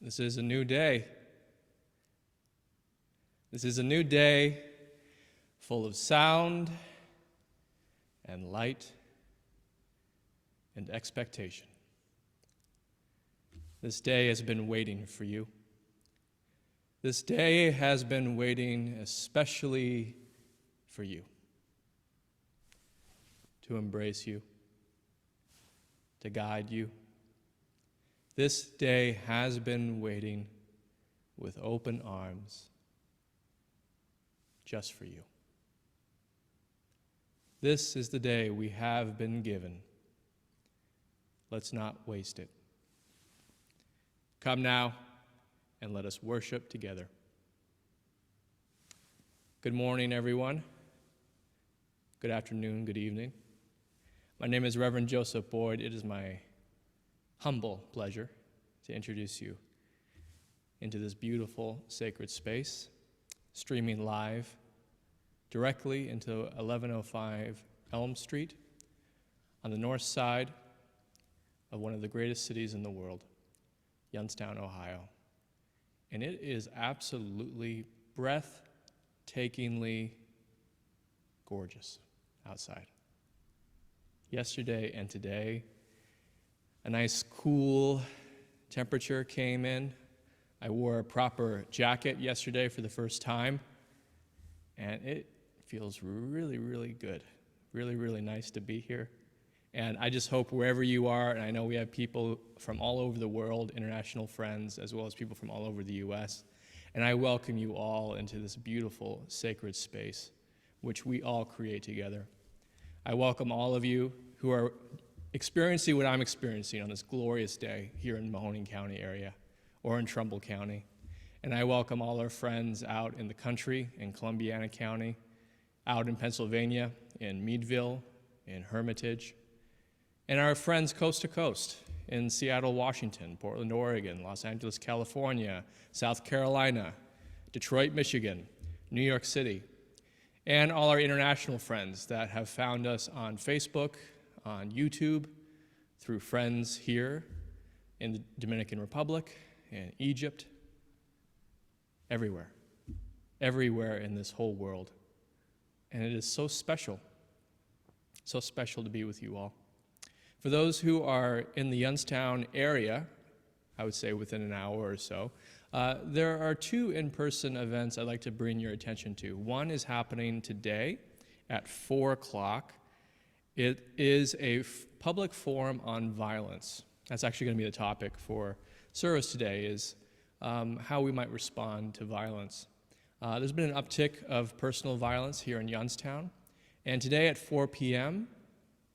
This is a new day. This is a new day full of sound and light and expectation. This day has been waiting for you. This day has been waiting especially for you, to embrace you, to guide you. This day has been waiting with open arms just for you. This is the day we have been given. Let's not waste it. Come now and let us worship together. Good morning, everyone. Good afternoon, good evening. My name is Reverend Joseph Boyd. It is my humble pleasure to introduce you into this beautiful sacred space, streaming live directly into 1105 Elm Street on the north side of one of the greatest cities in the world, Youngstown, Ohio. And it is absolutely breathtakingly gorgeous outside. Yesterday and today, a nice cool temperature came in. I wore a proper jacket yesterday for the first time, and it feels really, really good. Really, really nice to be here. And I just hope wherever you are, and I know we have people from all over the world, international friends, as well as people from all over the U.S., and I welcome you all into this beautiful sacred space, which we all create together. I welcome all of you who are experiencing what I'm experiencing on this glorious day here in Mahoning County area or in Trumbull County. And I welcome all our friends out in the country, in Columbiana County, out in Pennsylvania, in Meadville, in Hermitage, and our friends coast to coast in Seattle, Washington, Portland, Oregon, Los Angeles, California, South Carolina, Detroit, Michigan, New York City, and all our international friends that have found us on Facebook, on YouTube, through friends here in the Dominican Republic, in Egypt, everywhere in this whole world. And it is so special to be with you all. For those who are in the Youngstown area, I would say within an hour or so, there are two in-person events I'd like to bring your attention to. One is happening today at 4 o'clock. It is a public forum on violence. That's actually going to be the topic for service today, is how we might respond to violence. There's been an uptick of personal violence here in Youngstown, and today at 4 p.m.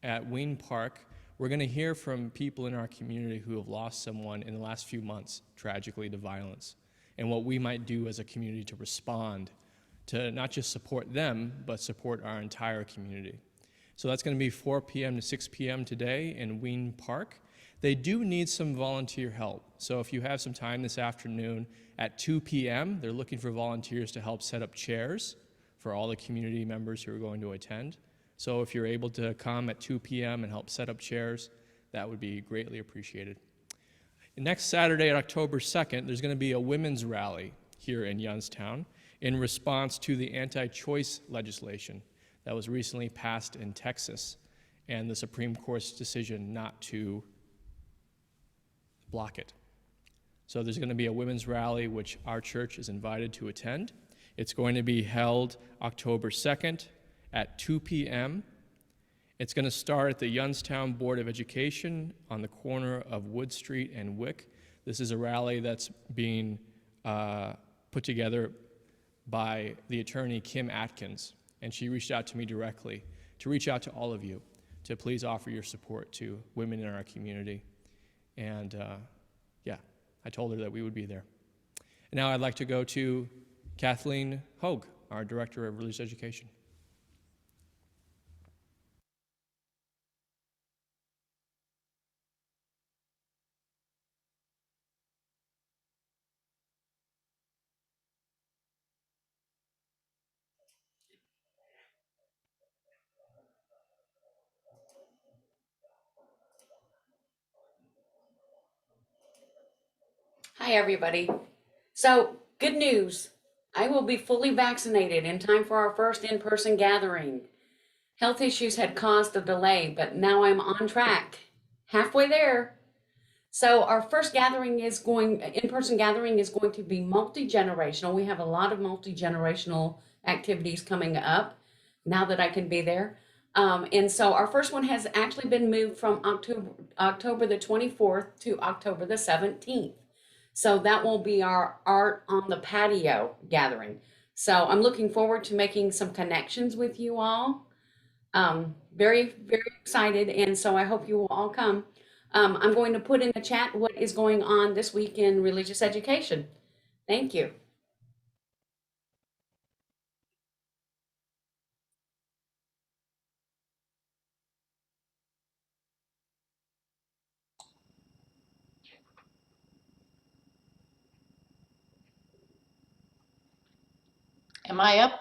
at Ween Park, we're going to hear from people in our community who have lost someone in the last few months, tragically, to violence, and what we might do as a community to respond, to not just support them, but support our entire community. So that's going to be 4 p.m. to 6 p.m. today in Ween Park. They do need some volunteer help. So if you have some time this afternoon at 2 p.m., they're looking for volunteers to help set up chairs for all the community members who are going to attend. So if you're able to come at 2 p.m. and help set up chairs, that would be greatly appreciated. Next Saturday, October 2nd, there's going to be a women's rally here in Youngstown in response to the anti-choice legislation that was recently passed in Texas and the Supreme Court's decision not to block it. So there's going to be a women's rally which our church is invited to attend. It's going to be held October 2nd at 2 p.m. It's going to start at the Youngstown Board of Education on the corner of Wood Street and Wick. This is a rally that's being put together by the attorney Kim Atkins, and she reached out to me directly to reach out to all of you to please offer your support to women in our community. And I told her that we would be there. And now I'd like to go to Kathleen Hogue, our Director of Religious Education. Hi, everybody. So, good news. I will be fully vaccinated in time for our first in person gathering. Health issues had caused a delay, but now I'm on track. Halfway there. So, our first in person gathering is going to be multi generational. We have a lot of multi generational activities coming up now that I can be there. And so, our first one has actually been moved from October the 24th to October the 17th. So that will be our art on the patio gathering. So I'm looking forward to making some connections with you all. Very, very excited. And so I hope you will all come. I'm going to put in the chat what is going on this week in religious education. Thank you. Am I up?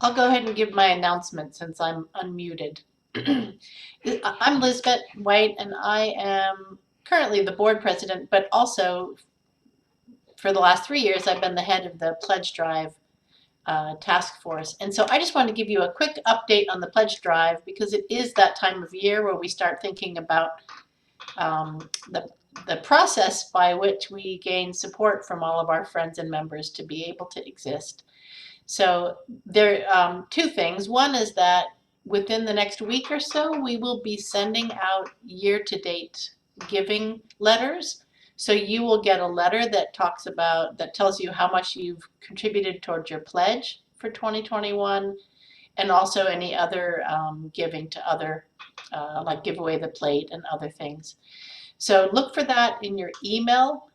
I'll go ahead and give my announcement since I'm unmuted. I'm Lisbeth White, and I am currently the board president, but also for the last 3 years, I've been the head of the Pledge Drive task force. And so I just wanted to give you a quick update on the Pledge Drive because it is that time of year where we start thinking about um, the the process by which we gain support from all of our friends and members to be able to exist. So there two things. One is that within the next week or so, we will be sending out year-to-date giving letters. So you will get a letter that tells you how much you've contributed towards your pledge for 2021, and also any other giving to other, like Give Away the Plate and other things. So look for that in your email.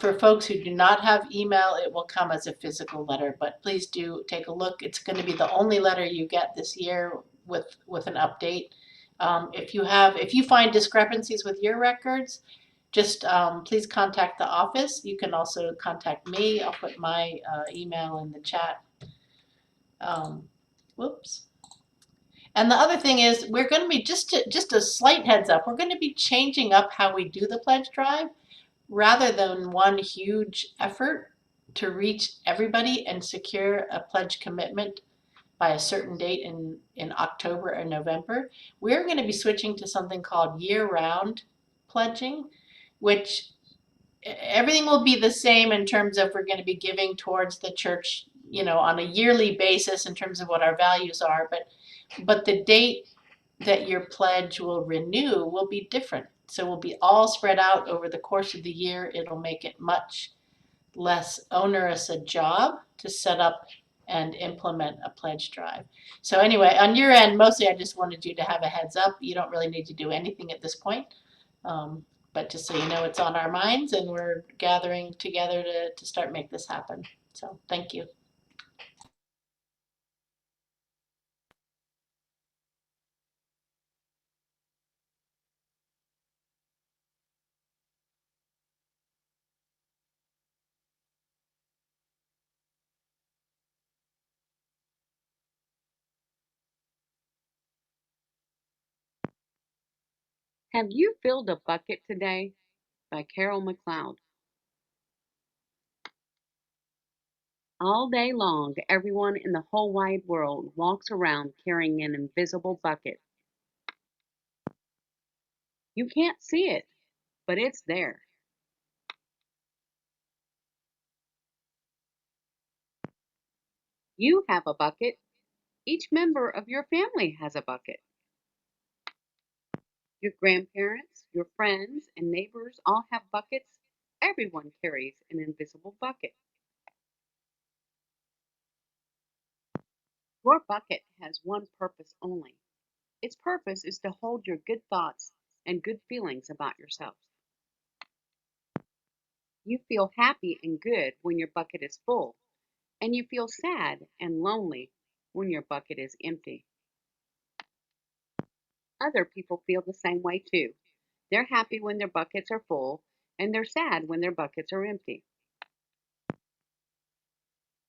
For folks who do not have email, it will come as a physical letter, but please do take a look. It's going to be the only letter you get this year with an update. If you find discrepancies with your records, just please contact the office. You can also contact me. I'll put my email in the chat. Whoops. And the other thing is, we're going to be just a slight heads up. We're going to be changing up how we do the pledge drive rather than one huge effort to reach everybody and secure a pledge commitment by a certain date in October or November. We're going to be switching to something called year-round pledging, which everything will be the same in terms of we're going to be giving towards the church, on a yearly basis in terms of what our values are, but the date that your pledge will renew will be different. So we'll be all spread out over the course of the year. It'll make it much less onerous a job to set up and implement a pledge drive. So anyway, on your end, mostly I just wanted you to have a heads up. You don't really need to do anything at this point. But just so you know, it's on our minds and we're gathering together to start make this happen. So thank you. Have you filled a bucket today? By Carol McLeod. All day long, everyone in the whole wide world walks around carrying an invisible bucket. You can't see it, but it's there. You have a bucket. Each member of your family has a bucket. Your grandparents, your friends, and neighbors all have buckets. Everyone carries an invisible bucket. Your bucket has one purpose only. Its purpose is to hold your good thoughts and good feelings about yourself. You feel happy and good when your bucket is full, and you feel sad and lonely when your bucket is empty. Other people feel the same way too. They're happy when their buckets are full, and they're sad when their buckets are empty.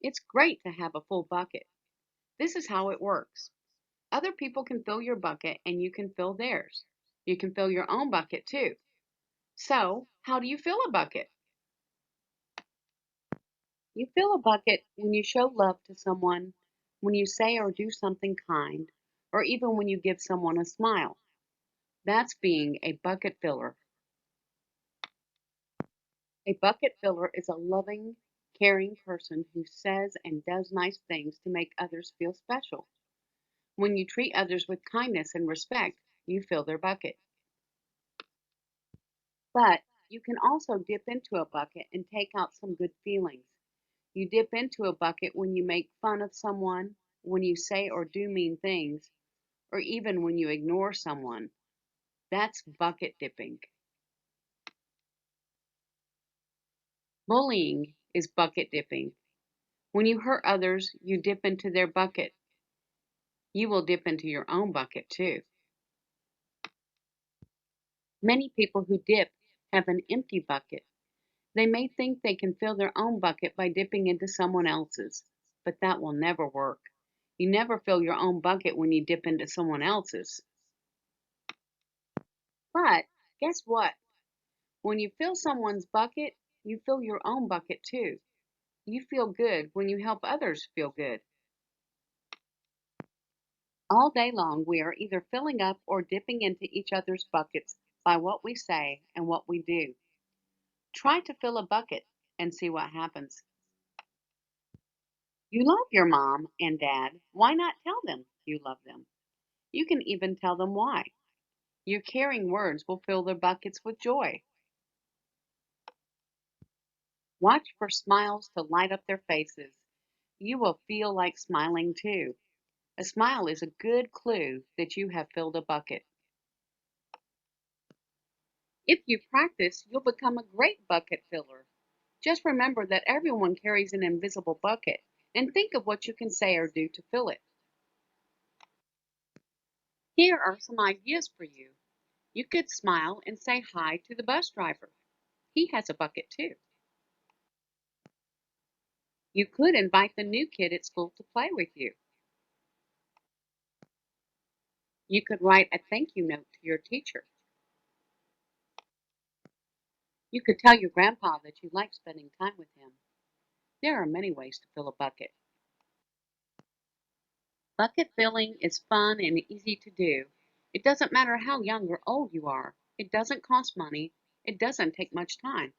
It's great to have a full bucket. This is how it works. Other people can fill your bucket and you can fill theirs. You can fill your own bucket too. So, how do you fill a bucket? You fill a bucket when you show love to someone, when you say or do something kind, or even when you give someone a smile. That's being a bucket filler. A bucket filler is a loving, caring person who says and does nice things to make others feel special. When you treat others with kindness and respect, you fill their bucket. But you can also dip into a bucket and take out some good feelings. You dip into a bucket when you make fun of someone, when you say or do mean things, or even when you ignore someone. That's bucket dipping. Bullying is bucket dipping. When you hurt others, you dip into their bucket. You will dip into your own bucket too. Many people who dip have an empty bucket. They may think they can fill their own bucket by dipping into someone else's, but that will never work. You never fill your own bucket when you dip into someone else's. But guess what? When you fill someone's bucket, you fill your own bucket too. You feel good when you help others feel good. All day long, we are either filling up or dipping into each other's buckets by what we say and what we do. Try to fill a bucket and see what happens. You love your mom and dad. Why not tell them you love them? You can even tell them why. Your caring words will fill their buckets with joy. Watch for smiles to light up their faces. You will feel like smiling too. A smile is a good clue that you have filled a bucket. If you practice, you'll become a great bucket filler. Just remember that everyone carries an invisible bucket and think of what you can say or do to fill it. Here are some ideas for you. You could smile and say hi to the bus driver. He has a bucket too. You could invite the new kid at school to play with you. You could write a thank you note to your teacher. You could tell your grandpa that you like spending time with him. There are many ways to fill a bucket. Bucket filling is fun and easy to do. It doesn't matter how young or old you are. It doesn't cost money. It doesn't take much time.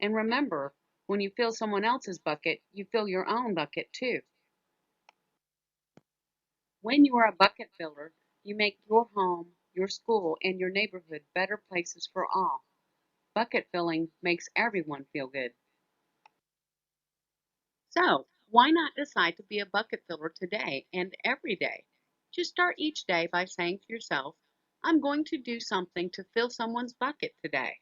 And remember, when you fill someone else's bucket, you fill your own bucket too. When you are a bucket filler, you make your home, your school, and your neighborhood better places for all. Bucket filling makes everyone feel good. So, why not decide to be a bucket filler today and every day? Just start each day by saying to yourself, I'm going to do something to fill someone's bucket today.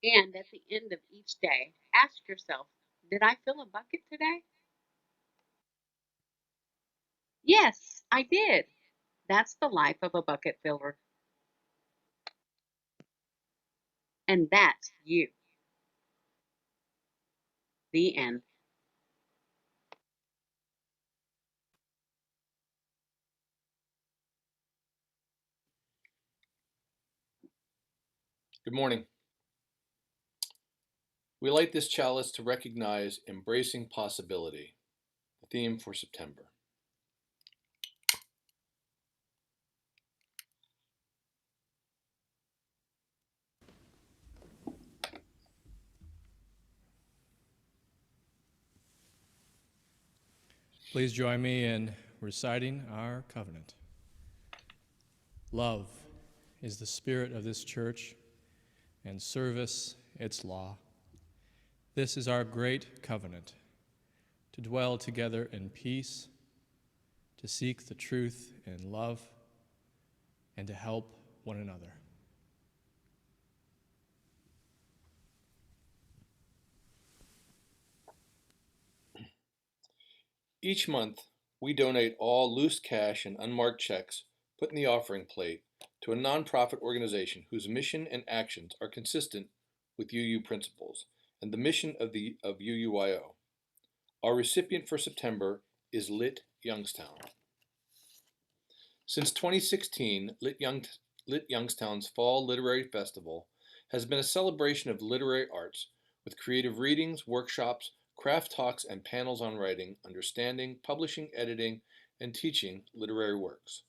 And at the end of each day, ask yourself, did I fill a bucket today? Yes, I did. That's the life of a bucket filler. And that's you. The end. Good morning. We light this chalice to recognize embracing possibility, the theme for September. Please join me in reciting our covenant. Love is the spirit of this church, and service its law. This is our great covenant, to dwell together in peace, to seek the truth in love, and to help one another. Each month, we donate all loose cash and unmarked checks put in the offering plate to a nonprofit organization whose mission and actions are consistent with UU principles and the mission of UUYO. Our recipient for September is Lit Youngstown. Since 2016, Lit Youngstown's Fall Literary Festival has been a celebration of literary arts with creative readings, workshops, craft talks, and panels on writing, understanding, publishing, editing, and teaching literary works.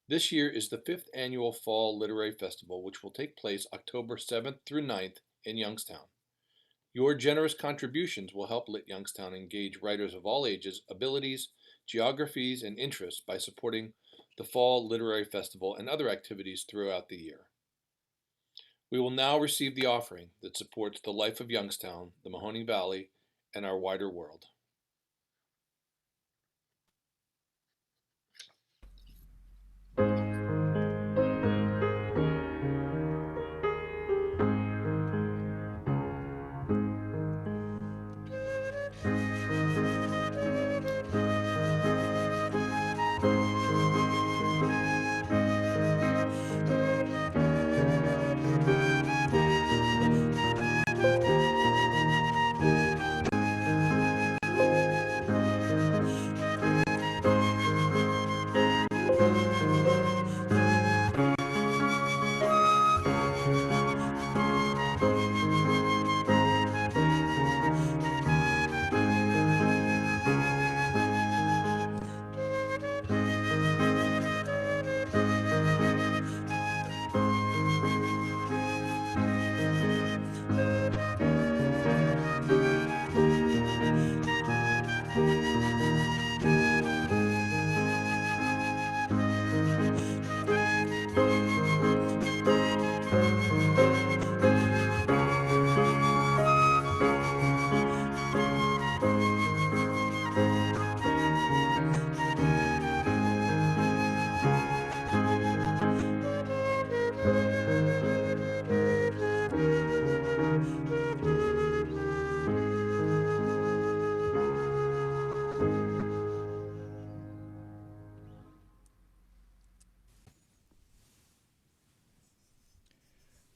This year is the 5th annual Fall Literary Festival, which will take place October 7th through 9th in Youngstown. Your generous contributions will help Lit Youngstown engage writers of all ages, abilities, geographies, and interests by supporting the Fall Literary Festival and other activities throughout the year. We will now receive the offering that supports the life of Youngstown, the Mahoning Valley, and our wider world.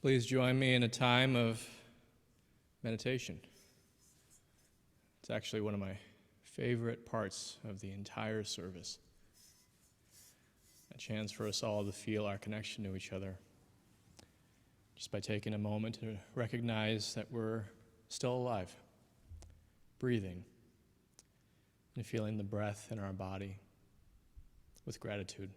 Please join me in a time of meditation. It's actually one of my favorite parts of the entire service. A chance for us all to feel our connection to each other. Just by taking a moment to recognize that we're still alive, breathing, and feeling the breath in our body with gratitude.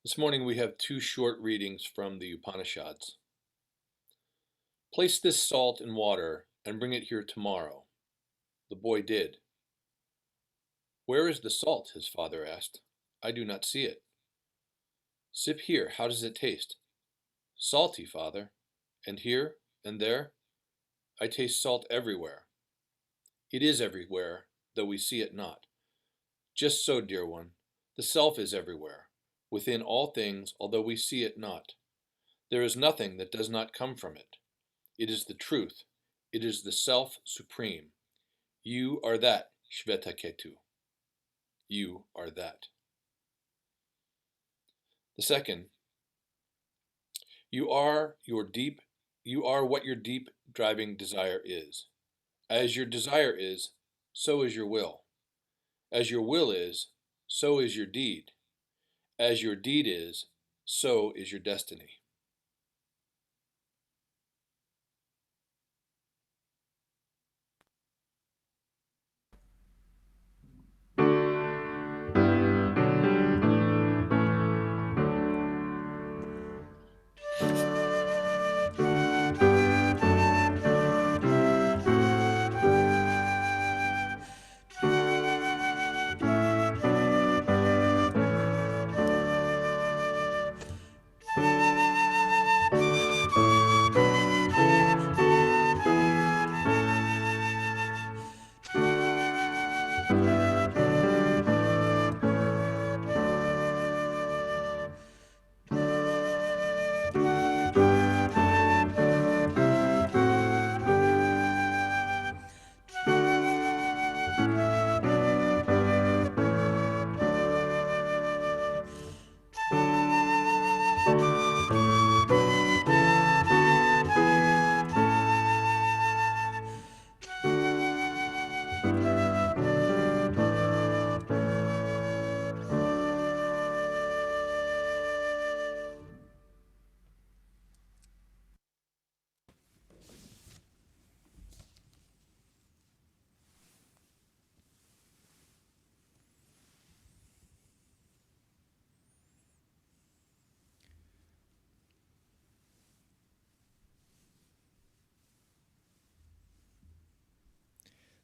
This morning we have two short readings from the Upanishads. Place this salt in water and bring it here tomorrow. The boy did. Where is the salt? His father asked. I do not see it. Sip here, how does it taste? Salty, father. And here and there? I taste salt everywhere. It is everywhere, though we see it not. Just so, dear one, the self is everywhere, within all things, although we see it not. There is nothing that does not come from it. It is the truth. It is the self supreme. You are that, Shvetaketu. You are that. The second, you are what your deep driving desire is. As your desire is, so is your will. As your will is, so is your deed. As your deed is, so is your destiny.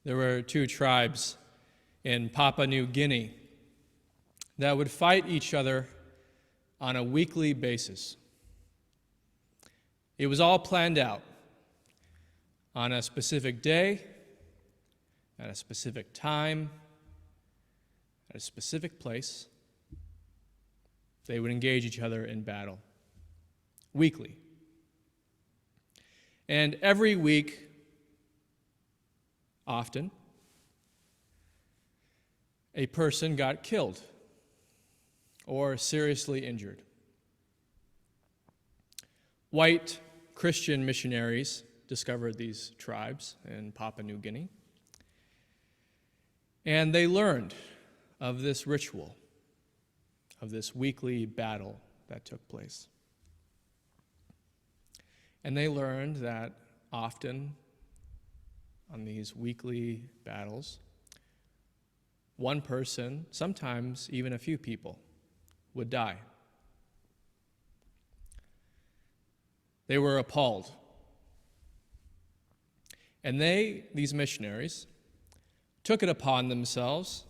There were two tribes in Papua New Guinea that would fight each other on a weekly basis. It was all planned out. On a specific day, at a specific time, at a specific place, they would engage each other in battle, weekly. And every week, often, a person got killed or seriously injured. White Christian missionaries discovered these tribes in Papua New Guinea, and they learned of this ritual, of this weekly battle that took place. And they learned that often on these weekly battles, one person, sometimes even a few people, would die. They were appalled. And these missionaries, took it upon themselves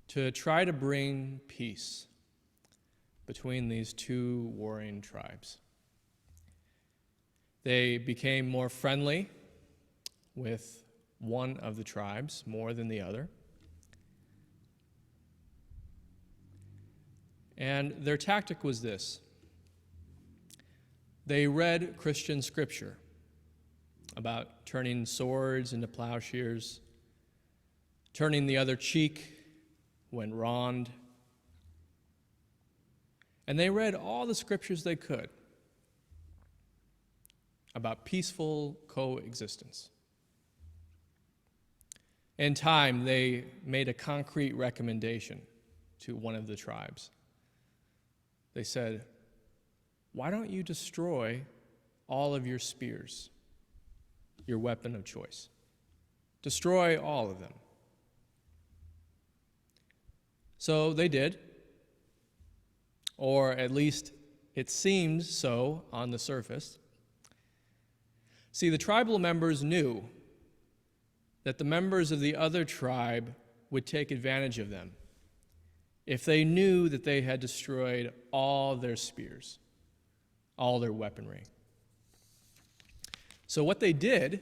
to try to bring peace between these two warring tribes. They became more friendly with one of the tribes more than the other. And their tactic was this. They read Christian scripture about turning swords into plowshares, turning the other cheek when wronged. And they read all the scriptures they could about peaceful coexistence. In time, they made a concrete recommendation to one of the tribes. They said, "Why don't you destroy all of your spears, your weapon of choice? Destroy all of them." So they did. or at least it seemed so on the surface. See, the tribal members knew that the members of the other tribe would take advantage of them if they knew that they had destroyed all their spears, all their weaponry. So what they did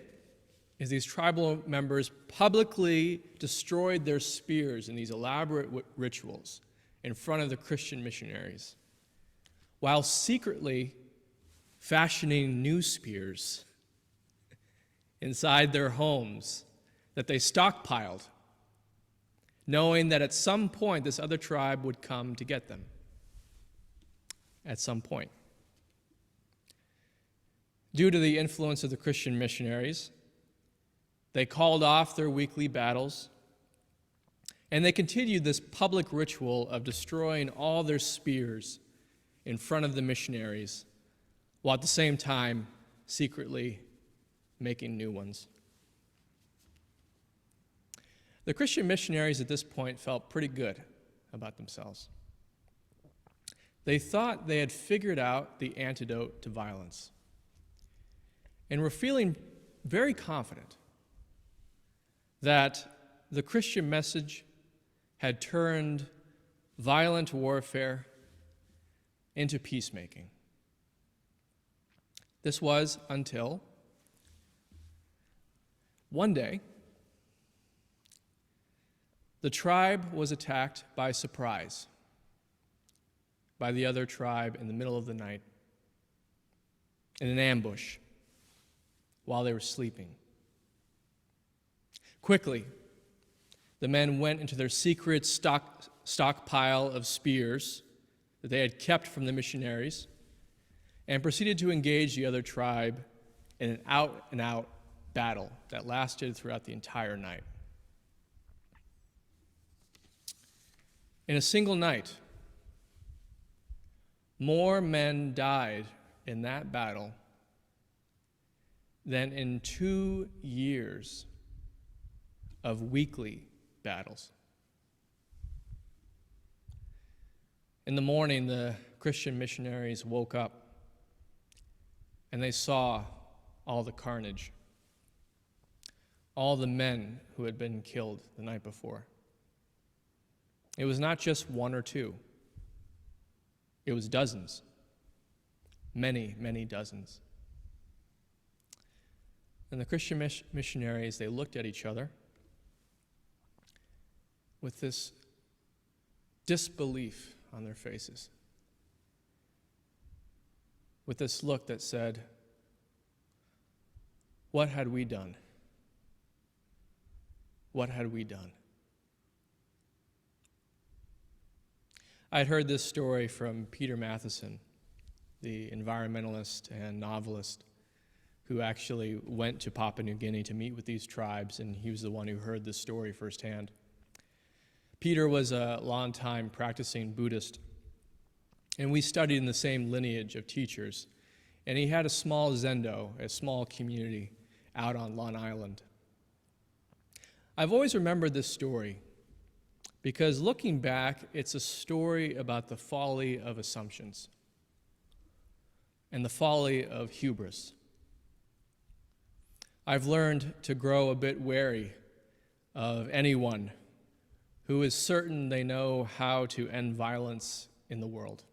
is these tribal members publicly destroyed their spears in these elaborate rituals in front of the Christian missionaries, while secretly fashioning new spears inside their homes that they stockpiled, knowing that at some point this other tribe would come to get them. At some point. Due to the influence of the Christian missionaries, they called off their weekly battles, and they continued this public ritual of destroying all their spears in front of the missionaries, while at the same time secretly making new ones. The Christian missionaries at this point felt pretty good about themselves. They thought they had figured out the antidote to violence, and were feeling very confident that the Christian message had turned violent warfare into peacemaking. This was until one day the tribe was attacked by surprise by the other tribe in the middle of the night in an ambush while they were sleeping. Quickly, the men went into their secret stockpile of spears that they had kept from the missionaries and proceeded to engage the other tribe in an out-and-out battle that lasted throughout the entire night. In a single night, more men died in that battle than in 2 years of weekly battles. In the morning, the Christian missionaries woke up and they saw all the carnage, all the men who had been killed the night before. It was not just one or two. It was dozens, many, many dozens. And the Christian missionaries, they looked at each other with this disbelief on their faces, with this look that said, "What had we done? What had we done?" I had heard this story from Peter Matheson, the environmentalist and novelist who actually went to Papua New Guinea to meet with these tribes, and he was the one who heard this story firsthand. Peter was a long-time practicing Buddhist, and we studied in the same lineage of teachers, and he had a small zendo, a small community out on Long Island. I've always remembered this story because looking back, it's a story about the folly of assumptions and the folly of hubris. I've learned to grow a bit wary of anyone who is certain they know how to end violence in the world,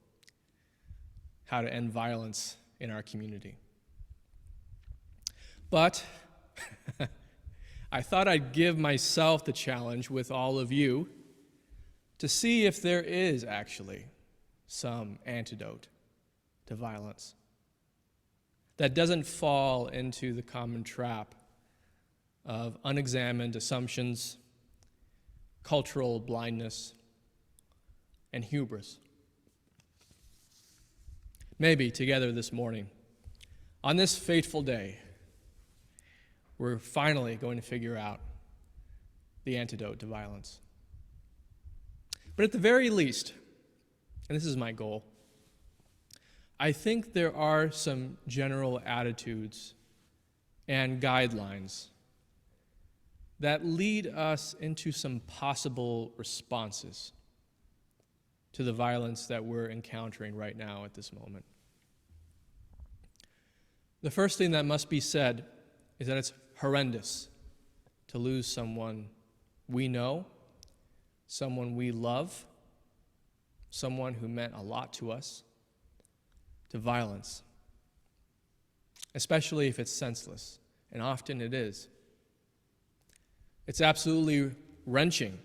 how to end violence in our community. But I thought I'd give myself the challenge with all of you to see if there is actually some antidote to violence that doesn't fall into the common trap of unexamined assumptions, cultural blindness, and hubris. Maybe together this morning, on this fateful day, we're finally going to figure out the antidote to violence. But at the very least, and this is my goal, I think there are some general attitudes and guidelines that lead us into some possible responses to the violence that we're encountering right now at this moment. The first thing that must be said is that it's horrendous to lose someone we know, someone we love, someone who meant a lot to us, to violence, especially if it's senseless, and often it is. It's absolutely wrenching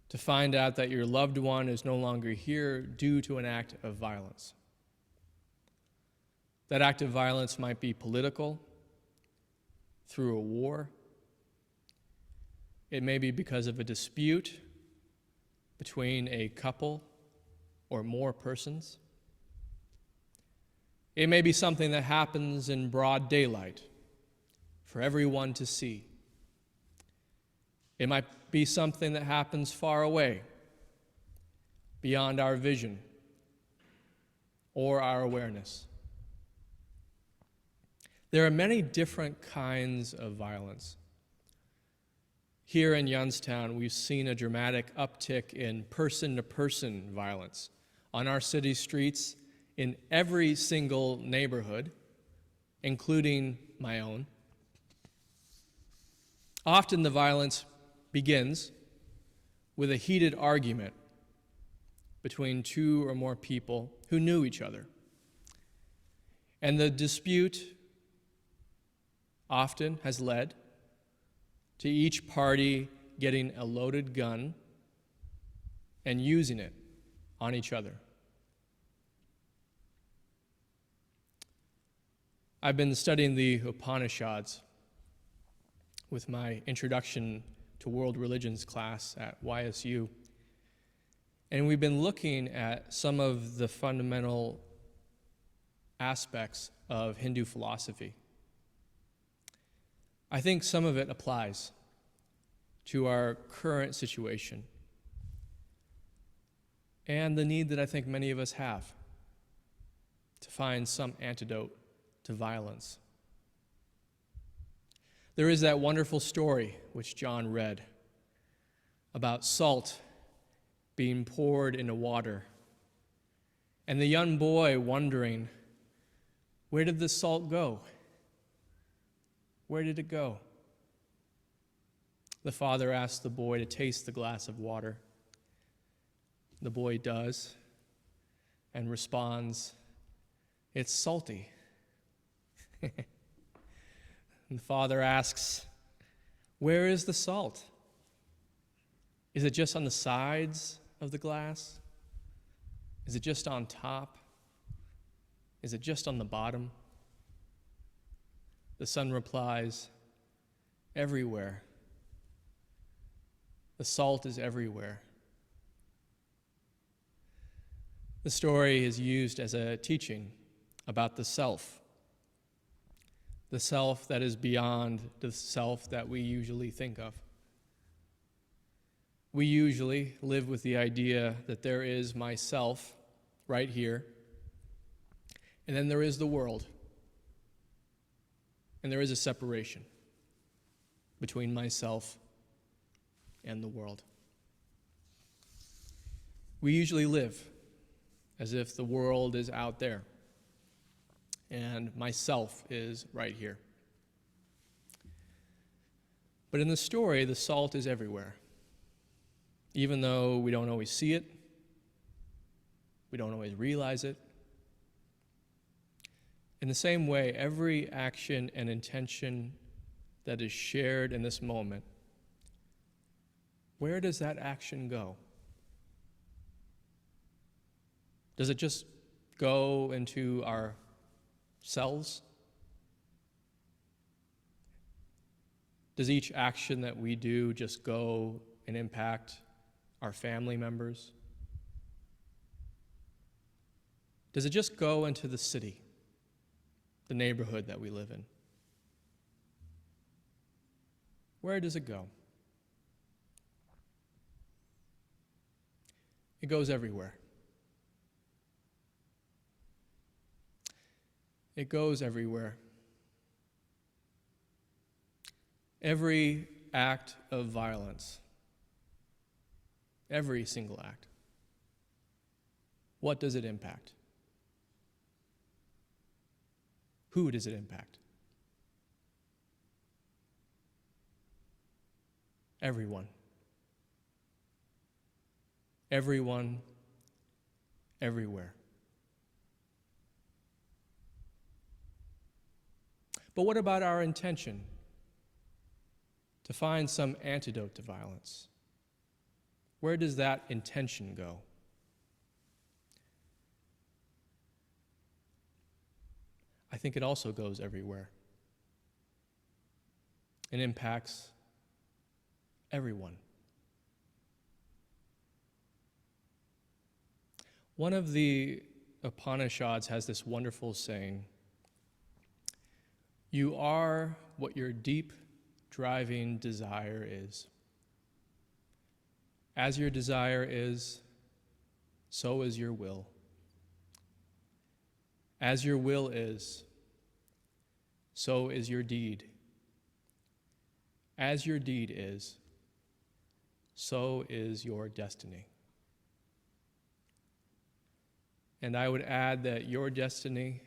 to find out that your loved one is no longer here due to an act of violence. That act of violence might be political, through a war. It may be because of a dispute between a couple or more persons. It may be something that happens in broad daylight for everyone to see. It might be something that happens far away, beyond our vision or our awareness. There are many different kinds of violence. Here in Youngstown, we've seen a dramatic uptick in person-to-person violence on our city streets in every single neighborhood, including my own. Often the violence begins with a heated argument between two or more people who knew each other. And the dispute often has led to each party getting a loaded gun and using it on each other. I've been studying the Upanishads with my Introduction to World Religions class at YSU, and we've been looking at some of the fundamental aspects of Hindu philosophy. I think some of it applies to our current situation and the need that I think many of us have to find some antidote to violence. There is that wonderful story which John read about salt being poured into water and the young boy wondering, where did the salt go? Where did it go? The father asks the boy to taste the glass of water. The boy does and responds, "It's salty." And the father asks, "Where is the salt? Is it just on the sides of the glass? Is it just on top? Is it just on the bottom?" The son replies, "Everywhere. The salt is everywhere." The story is used as a teaching about the self that is beyond the self that we usually think of. We usually live with the idea that there is myself right here, and then there is the world, and there is a separation between myself and the world. We usually live as if the world is out there and myself is right here. But in the story, the salt is everywhere. Even though we don't always see it, we don't always realize it. In the same way, every action and intention that is shared in this moment, where does that action go? Does it just go into our selves? Does each action that we do just go and impact our family members? Does it just go into the city, the neighborhood that we live in? Where does it go? It goes everywhere. It goes everywhere. Every act of violence, every single act, What does it impact? Who does it impact? Everyone. Everyone, everywhere. But what about our intention to find some antidote to violence? Where does that intention go? I think it also goes everywhere. It impacts everyone. One of the Upanishads has this wonderful saying, "You are what your deep driving desire is. As your desire is, so is your will. As your will is, so is your deed. As your deed is, so is your destiny." And I would add that your destiny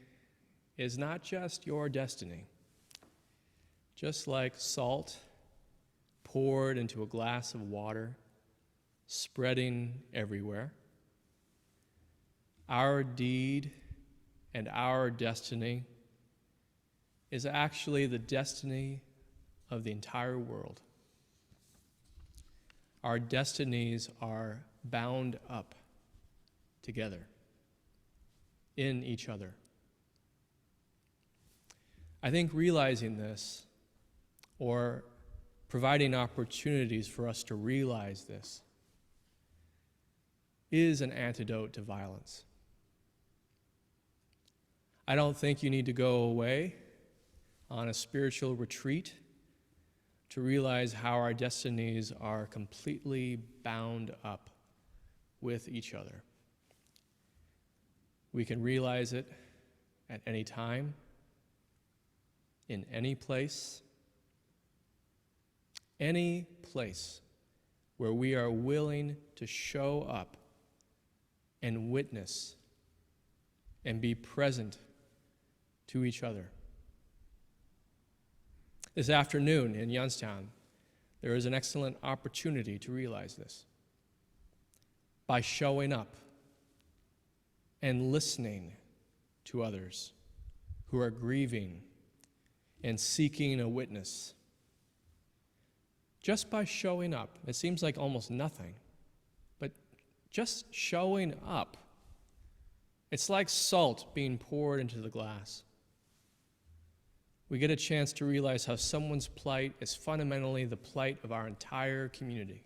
is not just your destiny. Just like salt poured into a glass of water, spreading everywhere, our deed and our destiny is actually the destiny of the entire world. Our destinies are bound up together in each other. I think realizing this, or providing opportunities for us to realize this, is an antidote to violence. I don't think you need to go away on a spiritual retreat to realize how our destinies are completely bound up with each other. We can realize it at any time, in any place where we are willing to show up and witness and be present to each other. This afternoon in Youngstown, there is an excellent opportunity to realize this by showing up and listening to others who are grieving and seeking a witness. Just by showing up, it seems like almost nothing, but just showing up, it's like salt being poured into the glass. We get a chance to realize how someone's plight is fundamentally the plight of our entire community,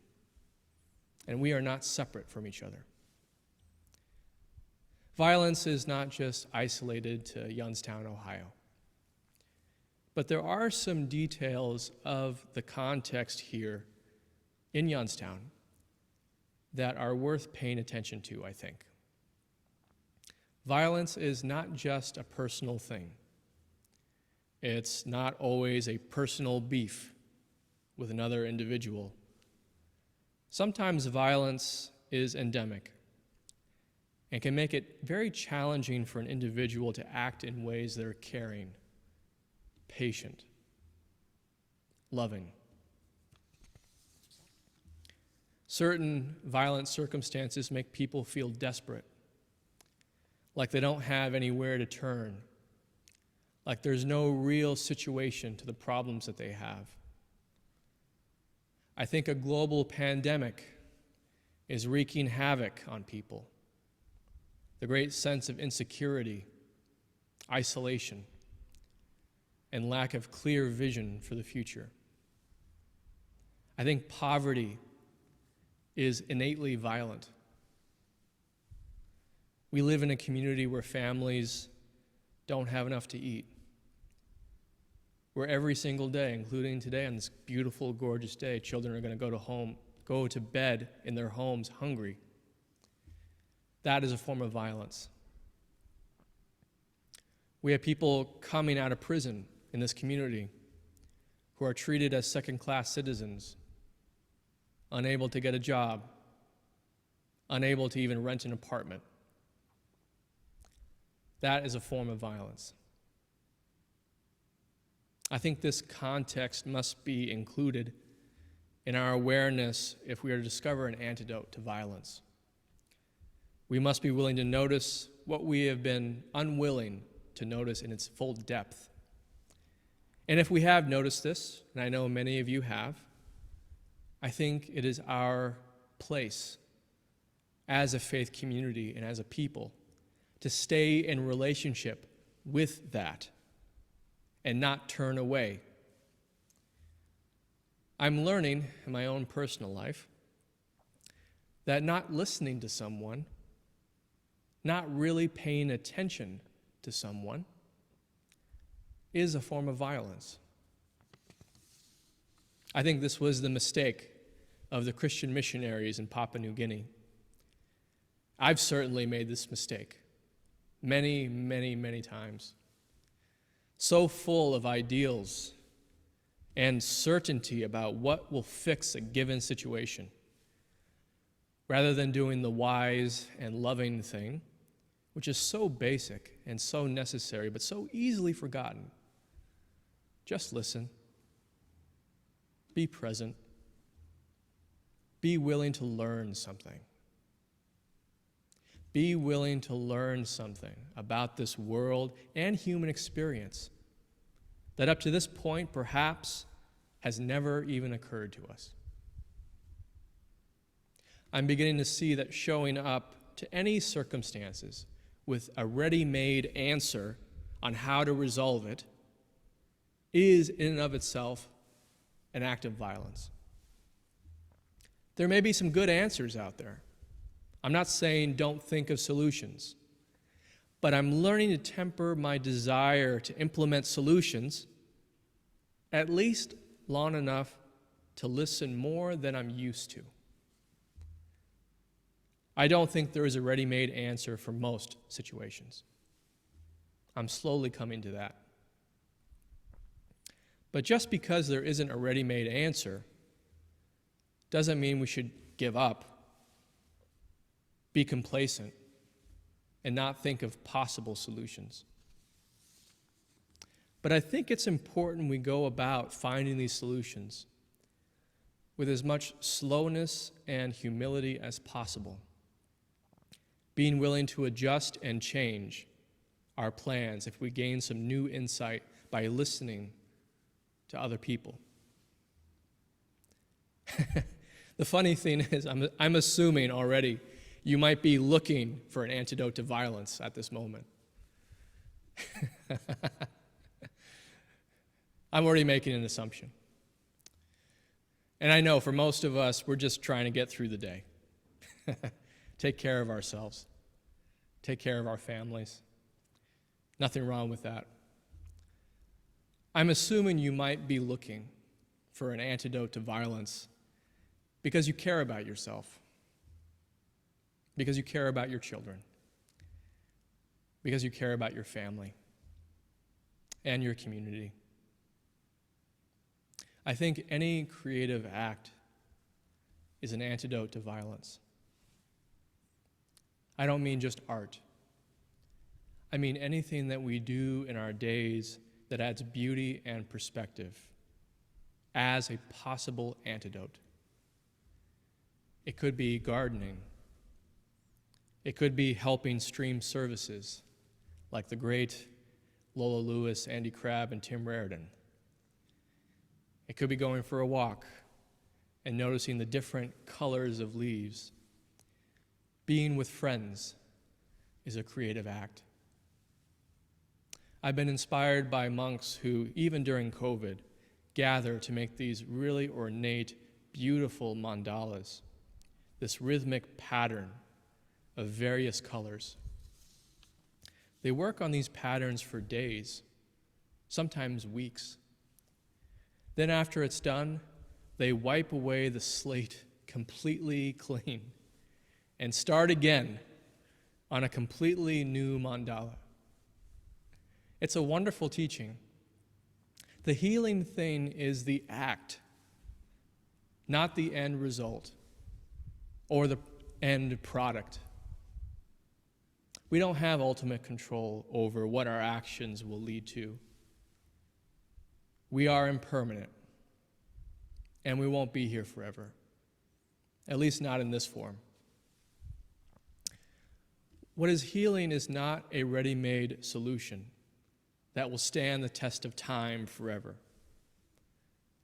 and we are not separate from each other. Violence is not just isolated to Youngstown, Ohio. But there are some details of the context here in Youngstown that are worth paying attention to, I think. Violence is not just a personal thing. It's not always a personal beef with another individual. Sometimes violence is endemic and can make it very challenging for an individual to act in ways that are caring, patient, loving. Certain violent circumstances make people feel desperate, like they don't have anywhere to turn, like there's no real situation to the problems that they have. I think a global pandemic is wreaking havoc on people. The great sense of insecurity, isolation, and lack of clear vision for the future. I think poverty is innately violent. We live in a community where families don't have enough to eat, where every single day, including today on this beautiful, gorgeous day, children are going to go to bed in their homes hungry. That is a form of violence. We have people coming out of prison in this community who are treated as second-class citizens, unable to get a job, unable to even rent an apartment. That is a form of violence. I think this context must be included in our awareness if we are to discover an antidote to violence. We must be willing to notice what we have been unwilling to notice in its full depth. And if we have noticed this, and I know many of you have, I think it is our place as a faith community and as a people to stay in relationship with that and not turn away. I'm learning in my own personal life that not listening to someone, not really paying attention to someone, is a form of violence. I think this was the mistake of the Christian missionaries in Papua New Guinea. I've certainly made this mistake many, many, many times. So full of ideals and certainty about what will fix a given situation, rather than doing the wise and loving thing, which is so basic and so necessary, but so easily forgotten. Just listen. Be present. Be willing to learn something. Be willing to learn something about this world and human experience that up to this point perhaps has never even occurred to us. I'm beginning to see that showing up to any circumstances with a ready-made answer on how to resolve it is in and of itself an act of violence. There may be some good answers out there. I'm not saying don't think of solutions, but I'm learning to temper my desire to implement solutions at least long enough to listen more than I'm used to. I don't think there is a ready-made answer for most situations. I'm slowly coming to that. But just because there isn't a ready-made answer doesn't mean we should give up, be complacent, and not think of possible solutions. But I think it's important we go about finding these solutions with as much slowness and humility as possible, being willing to adjust and change our plans if we gain some new insight by listening to other people. The funny thing is, I'm assuming already you might be looking for an antidote to violence at this moment. I'm already making an assumption. And I know for most of us, we're just trying to get through the day. Take care of ourselves. Take care of our families. Nothing wrong with that. I'm assuming you might be looking for an antidote to violence because you care about yourself, because you care about your children, because you care about your family and your community. I think any creative act is an antidote to violence. I don't mean just art. I mean anything that we do in our days that adds beauty and perspective as a possible antidote. It could be gardening. It could be helping stream services like the great Lola Lewis, Andy Crabb, and Tim Raridan. It could be going for a walk and noticing the different colors of leaves. Being with friends is a creative act. I've been inspired by monks who, even during COVID, gather to make these really ornate, beautiful mandalas, this rhythmic pattern of various colors. They work on these patterns for days, sometimes weeks. Then after it's done, they wipe away the slate completely clean and start again on a completely new mandala. It's a wonderful teaching. The healing thing is the act, not the end result or the end product. We don't have ultimate control over what our actions will lead to. We are impermanent, and we won't be here forever, at least not in this form. What is healing is not a ready-made solution that will stand the test of time forever.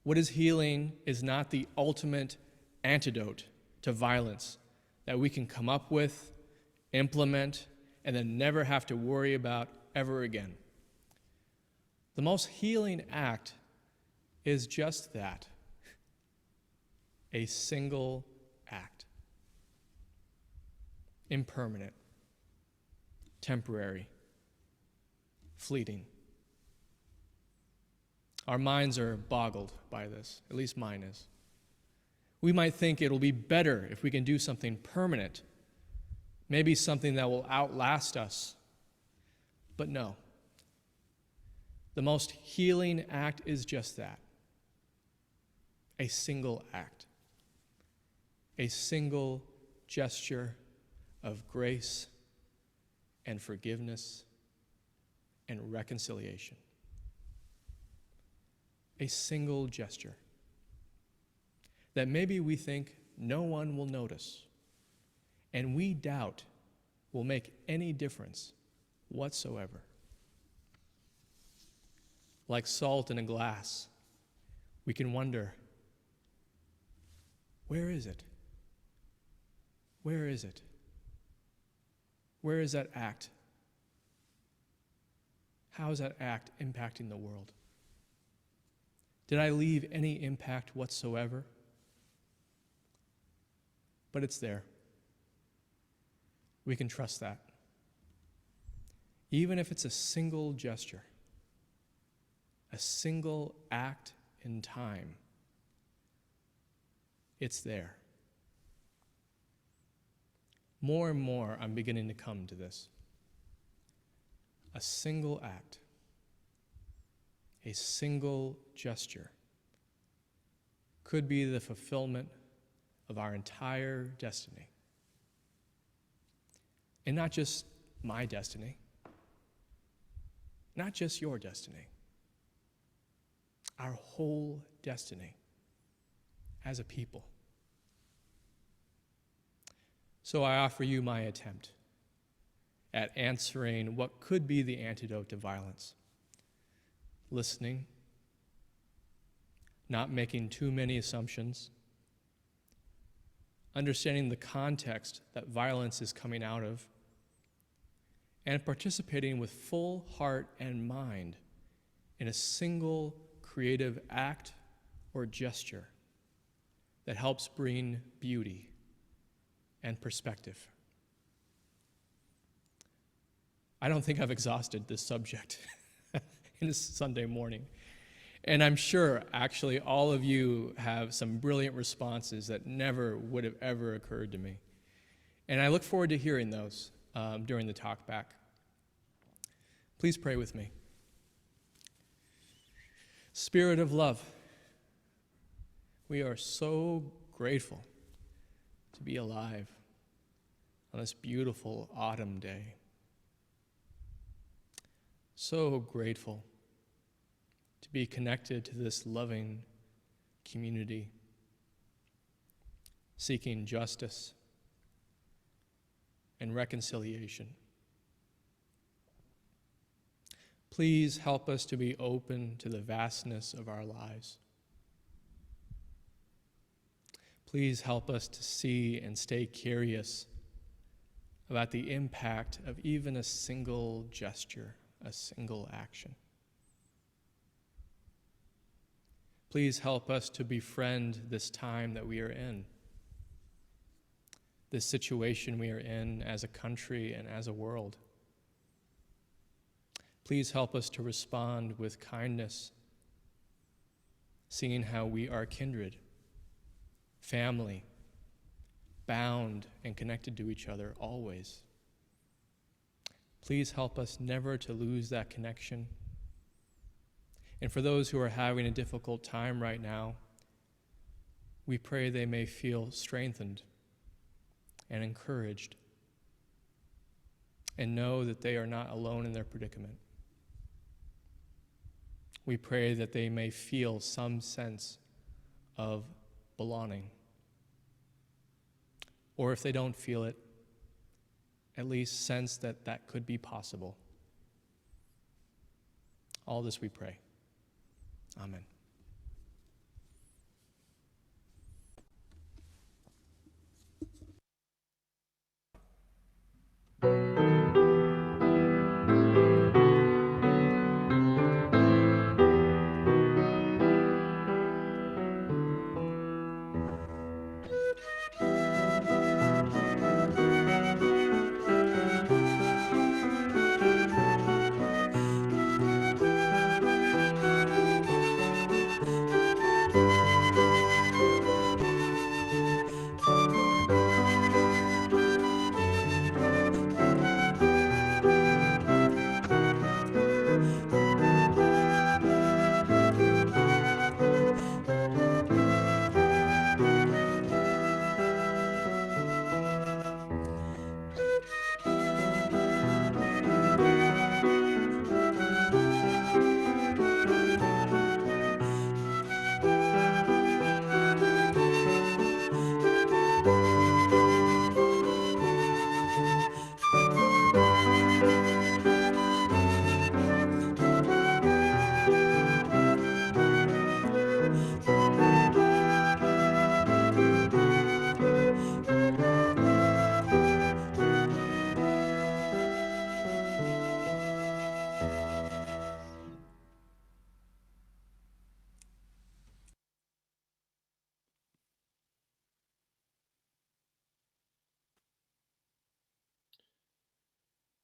What is healing is not the ultimate antidote to violence that we can come up with, implement, and then never have to worry about ever again. The most healing act is just that, a single act. Impermanent, temporary, fleeting. Our minds are boggled by this, at least mine is. We might think it'll be better if we can do something permanent, maybe something that will outlast us. But no. The most healing act is just that, a single act, a single gesture of grace and forgiveness and reconciliation. A single gesture that maybe we think no one will notice, and we doubt will make any difference whatsoever. Like salt in a glass, we can wonder, where is it? Where is it? Where is that act? How is that act impacting the world? Did I leave any impact whatsoever? But it's there. We can trust that. Even if it's a single gesture, a single act in time, it's there. More and more, I'm beginning to come to this. A single act, a single gesture could be the fulfillment of our entire destiny. And not just my destiny, not just your destiny, our whole destiny as a people. So I offer you my attempt at answering what could be the antidote to violence. Listening, not making too many assumptions, understanding the context that violence is coming out of, and participating with full heart and mind in a single creative act or gesture that helps bring beauty and perspective. I don't think I've exhausted this subject in this Sunday morning. And I'm sure, actually, all of you have some brilliant responses that never would have ever occurred to me. And I look forward to hearing those during the talk back. Please pray with me. Spirit of love, we are so grateful to be alive on this beautiful autumn day. So grateful to be connected to this loving community, seeking justice and reconciliation. Please help us to be open to the vastness of our lives. Please help us to see and stay curious about the impact of even a single gesture, a single action. Please help us to befriend this time that we are in, this situation we are in as a country and as a world. Please help us to respond with kindness, seeing how we are kindred, family, bound and connected to each other always. Please help us never to lose that connection. And for those who are having a difficult time right now, we pray they may feel strengthened and encouraged. and know that they are not alone in their predicament. We pray that they may feel some sense of belonging. Or if they don't feel it, at least sense that that could be possible. All this we pray. Amen.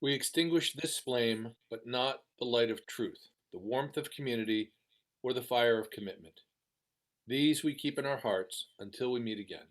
We extinguish this flame, but not the light of truth, the warmth of community, or the fire of commitment. These we keep in our hearts until we meet again.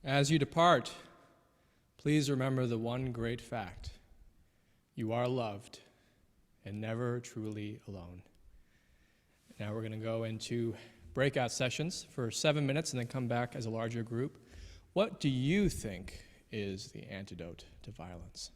As you depart, please remember the one great fact. You are loved and never truly alone. Now we're going to go into breakout sessions for 7 minutes and then come back as a larger group. What do you think is the antidote to violence?